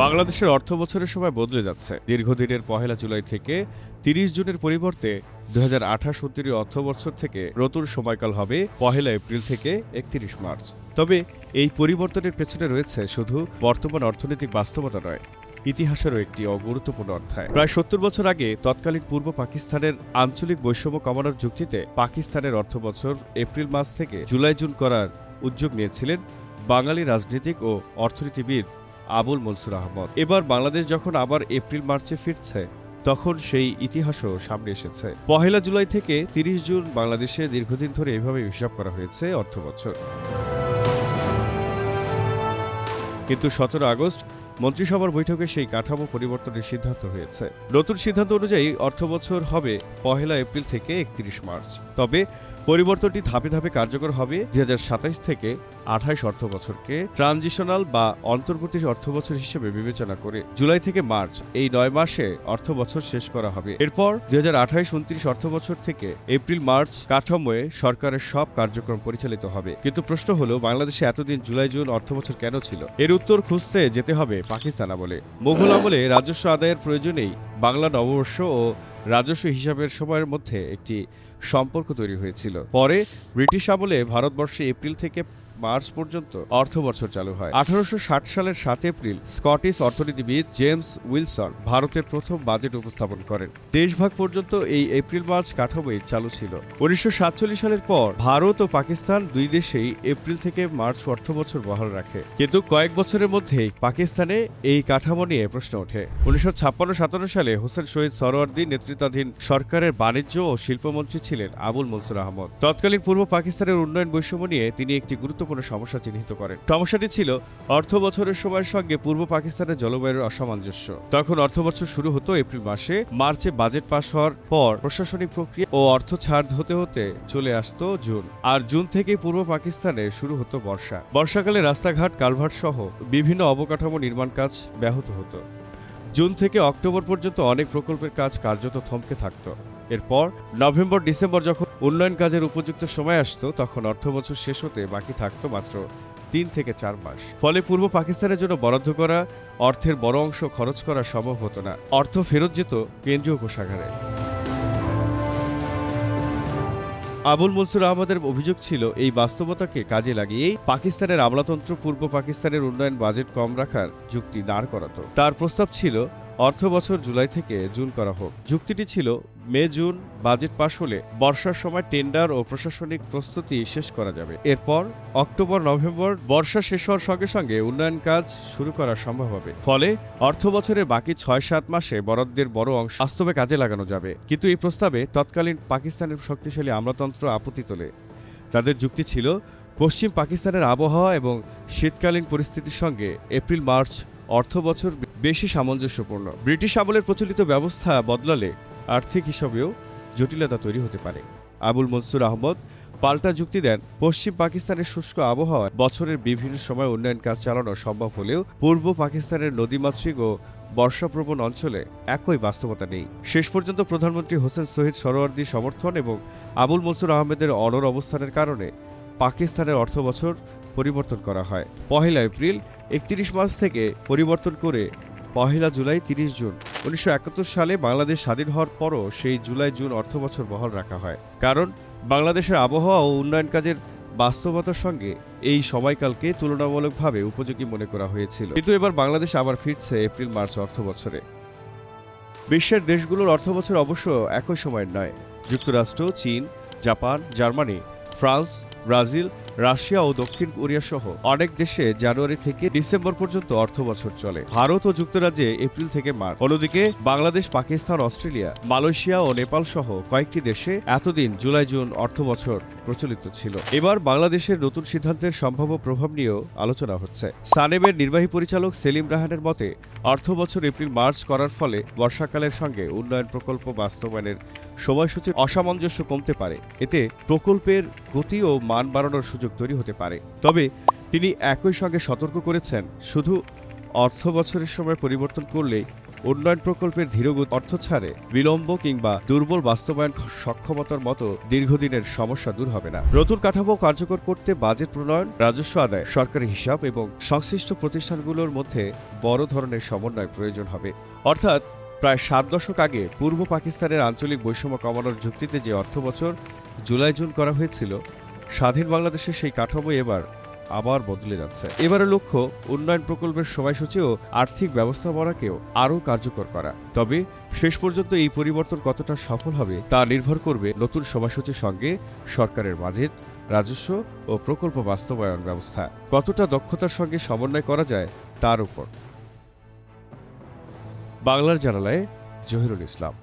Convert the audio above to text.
বাংলাদেশের অর্থবছরের সময় বদলে যাচ্ছে। দীর্ঘদিনের ১ জুলাই থেকে ৩০ জুনের পরিবর্তে ২০২৮-২৯ অর্থবছর থেকে নতুন সময়কাল হবে ১ এপ্রিল থেকে ৩১ মার্চ। তবে এই পরিবর্তনের পেছনে রয়েছে শুধু বর্তমান অর্থনৈতিক বাস্তবতা নয়, ইতিহাসেরও একটি গুরুত্বপূর্ণ অধ্যায়। প্রায় ৭০ বছর আগে তৎকালীন পূর্ব পাকিস্তানের আঞ্চলিক বৈষম্য কমানোর যুক্তিতে পাকিস্তানের অর্থবছর এপ্রিল মাস থেকে জুলাই-জুন করার উদ্যোগ নিয়েছিলেন বাঙালি রাজনীতিক ও অর্থনীতিবিদ আবুল মনসুর আহমদ। এবার বাংলাদেশ যখন আবার এপ্রিল মার্চে ফিরছে, তখন সেই ইতিহাসও সামনে এসেছে। ১ জুলাই থেকে ৩০ জুন বাংলাদেশে দীর্ঘদিন ধরে এভাবে হিসাব করা হয়েছে অর্থবছর। কিন্তু ১৭ আগস্ট মন্ত্রিসভার বৈঠকে সেই কাঠামো পরিবর্তনের সিদ্ধান্ত হয়েছে। নতুন সিদ্ধান্ত অনুযায়ী অর্থবছর হবে ১ এপ্রিল থেকে ৩১ মার্চ। তবে পরিবর্তনটি ধাপে ধাপে কার্যকর হবে ২০২৭ থেকে ২৮ অর্থবছরকে ট্রানজিশনাল বা অন্তর্বর্তী অর্থবছর হিসেবে বিবেচনা করে জুলাই থেকে মার্চ এই ৯ মাসে অর্থবছর শেষ করা হবে। এরপর ২০২৮-২৯ অর্থবছর থেকে এপ্রিল মার্চ কাঠামোয় সরকারের সব কার্যক্রম পরিচালিত হবে। কিন্তু প্রশ্ন হলো, বাংলাদেশে এতদিন জুলাই-জুন অর্থবছর কেন ছিল? এর উত্তর খুঁজতে যেতে হবে পাকিস্তান আমলে। মুঘল আমলে রাজস্ব আদায়ের প্রয়োজনেই বাংলা নববর্ষ ও রাজস্ব হিসাবের সময়ের মধ্যে একটি সম্পর্ক তৈরি হয়েছিল। পরে ব্রিটিশ আমলে ভারতবর্ষে এপ্রিল থেকে মার্চ পর্যন্ত অর্থবছর চালু হয়। ১৮৬০ সালের ৭ এপ্রিল স্কটিশ অর্থনীতিবিদ জেমস উইলসন ভারতের প্রথম বাজেট উপস্থাপন করেন। দেশভাগ পর্যন্ত এই এপ্রিল মার্চ কাঠামোই চালু ছিল। ১৯৪৭ সালের পর ভারত ও পাকিস্তান দুই দেশেই এপ্রিল থেকে মার্চ অর্থবছর বহাল রাখে। কিন্তু কয়েক বছরের মধ্যেই পাকিস্তানে এই কাঠামো নিয়ে প্রশ্ন ওঠে। ১৯৫৬-৫৭ সালে হোসেন শহীদ সরওয়ার্দী নেতৃত্বাধীন সরকারের বাণিজ্য ও শিল্পমন্ত্রী ছিলেন আবুল মনসুর আহমদ। তৎকালীন পূর্ব পাকিস্তানের উন্নয়ন বৈষম্য নিয়ে তিনি একটি গুরুত্বপূর্ণ সমস্যা চিহ্নিত করেন। সমস্যাটি ছিল অর্থ বছরের সময়ের সঙ্গে পূর্ব পাকিস্তানের জলবায়ুর অসামঞ্জস্য। তখন অর্থ বছর শুরু হতো এপ্রিল মাসে, মার্চে বাজেট পাস হওয়ার পর প্রশাসনিক প্রক্রিয়া ও অর্থ ছাড় হতে হতে চলে আসতো জুন, আর জুন থেকেই পূর্ব পাকিস্তানে শুরু হতো বর্ষা। বর্ষাকালে রাস্তাঘাট, কালভার্ট সহ বিভিন্ন অবকাঠামো নির্মাণ কাজ ব্যাহত হতো। জুন থেকে অক্টোবর পর্যন্ত অনেক প্রকল্পের কাজ কার্যত থমকে থাকত। এরপর নভেম্বর-ডিসেম্বর যখন উন্নয়ন কাজের উপযুক্ত সময় আসতো, তখন অর্থবছর শেষ হতে বাকি থাকতো মাত্র ৩ থেকে ৪ মাস। ফলে পূর্ব পাকিস্তানের জন্য বরাদ্দ করা অর্থের বড় অংশ খরচ করা সম্ভব হতো না। অর্থ ফেরত যেত কেন্দ্রীয় কোষাগারে। আবুল মনসুর আহমদের অভিযোগ ছিল, এই বাস্তবতাকে কাজে লাগিয়েই পাকিস্তানের আমলাতন্ত্র পূর্ব পাকিস্তানের উন্নয়ন বাজেট কম রাখার যুক্তি দাঁড় করাতো। তার প্রস্তাব ছিল অর্থ বছর জুলাই থেকে জুন করা হোক। যুক্তিটি ছিল, মে-জুন বাজেট পাশ হলে বর্ষার সময় টেন্ডার ও প্রশাসনিক প্রস্তুতি শেষ করা যাবে। এরপর অক্টোবর-নভেম্বর বর্ষা শেষ হওয়ার সঙ্গে সঙ্গে উন্নয়ন কাজ শুরু করা সম্ভব হবে। ফলে অর্থ বছরের বাকি ৬-৭ মাসে বরাদ্দের বড় অংশ বাস্তবে কাজে লাগানো যাবে। কিন্তু এই প্রস্তাবে তৎকালীন পাকিস্তানের শক্তিশালী আমলাতন্ত্র আপত্তি তোলে। তাদের যুক্তি ছিল, পশ্চিম পাকিস্তানের আবহাওয়া এবং শীতকালীন পরিস্থিতির সঙ্গে এপ্রিল মার্চ অর্থ বছর বেশি সামঞ্জস্যপূর্ণ। ব্রিটিশ আমলের প্রচলিত ব্যবস্থা বদলালে আর্থিক হিসাবেও জটিলতা তৈরি হতে পারে। আবুল মনসুর আহমদ পাল্টা যুক্তি দেন, পশ্চিম পাকিস্তানের শুষ্ক আবহাওয়ায় বছরের বিভিন্ন সময় উন্নয়ন কাজ চালানো সম্ভব হলেও পূর্ব পাকিস্তানের নদীমাতৃক ও বর্ষাপ্রবণ অঞ্চলে একই বাস্তবতা নেই। শেষ পর্যন্ত প্রধানমন্ত্রী হোসেন শহীদ সরওয়ার্দীর সমর্থন এবং আবুল মনসুর আহমেদের অনড় অবস্থানের কারণে পাকিস্তানের অর্থবছর পরিবর্তন করা হয়। ১ এপ্রিল ৩১ মার্চ থেকে পরিবর্তন করে ১ জুলাই ৩০ জুন। ১৯৭১ সালে বাংলাদেশ স্বাধীন হওয়ার পরও সেই জুলাই-জুন অর্থবছর বহাল রাখা হয়, কারণ বাংলাদেশের আবহাওয়া ও উন্নয়ন কাজের বাস্তবতার সঙ্গে এই সময়কালকে তুলনামূলকভাবে উপযোগী মনে করা হয়েছিল। কিন্তু এবার বাংলাদেশ আবার ফিরছে এপ্রিল মার্চ অর্থবছরে। বিশ্বের দেশগুলোর অর্থবছর অবশ্য একই সময়ের নয়। যুক্তরাষ্ট্র, চীন, Japan, Germany, France, Brazil, Russia ও দক্ষিণ কোরিয়া সহ অনেক দেশে জানুয়ারি থেকে ডিসেম্বর পর্যন্ত অর্থবছর চলে। ভারত ও যুক্তরাজ্যে এপ্রিল থেকে মার্চ। অন্যদিকে বাংলাদেশ, পাকিস্তান, অস্ট্রেলিয়া, মালয়েশিয়া ও নেপাল সহ কয়েকটি দেশে এতদিন জুলাই-জুন অর্থবছর প্রচলিত ছিল। এবার বাংলাদেশের নতুন সিদ্ধান্তের সম্ভাব্য প্রভাব নিয়েও আলোচনা হচ্ছে। সানেমের নির্বাহী পরিচালক সেলিম রাহানের মতে, অর্থবছর এপ্রিল-মার্চ করার ফলে বর্ষাকালের সঙ্গে উন্নয়ন প্রকল্প বাস্তবায়নের সময়সূচির অসামঞ্জস্য কমতে পারে। এতে প্রকল্পের গতি ও মান বাড়ানোর সুযোগ তৈরি হতে পারে। তবে তিনি একই সঙ্গে সতর্ক করেছেন, শুধু অর্থ বছরের সময় পরিবর্তন করলেই উন্নয়ন প্রকল্পের ধীরগতি, অর্থ ছাড়ে বিলম্ব কিংবা দুর্বল বাস্তবায়ন সক্ষমতার মতো দীর্ঘদিনের সমস্যা দূর হবে না। নতুন কাঠামো কার্যকর করতে বাজেট প্রণয়ন, রাজস্ব আদায়, সরকারি হিসাব এবং সংশ্লিষ্ট প্রতিষ্ঠানগুলোর মধ্যে বড় ধরনের সমন্বয় প্রয়োজন হবে। অর্থাৎ প্রায় 7 দশক আগে পূর্ব পাকিস্তানের আঞ্চলিক বৈষম্য কমানোর যুক্তিতে যে অর্থবছর জুলাই-জুন করা হয়েছিল, স্বাধীন বাংলাদেশের সেই কাঠামো এবার আবার বদলে যাচ্ছে। এবারের লক্ষ্য উন্নয়ন প্রকল্পের সময়সূচি ও আর্থিক ব্যবস্থাপনাকেও আরও কার্যকর করা। তবে শেষ পর্যন্ত এই পরিবর্তন কতটা সফল হবে তা নির্ভর করবে নতুন সময়সূচির সঙ্গে সরকারের বাজেট, রাজস্ব ও প্রকল্প বাস্তবায়ন ব্যবস্থা কতটা দক্ষতার সঙ্গে সমন্বয় করা যায় তার উপর। বাংলার জানালায় জহিরুল ইসলাম।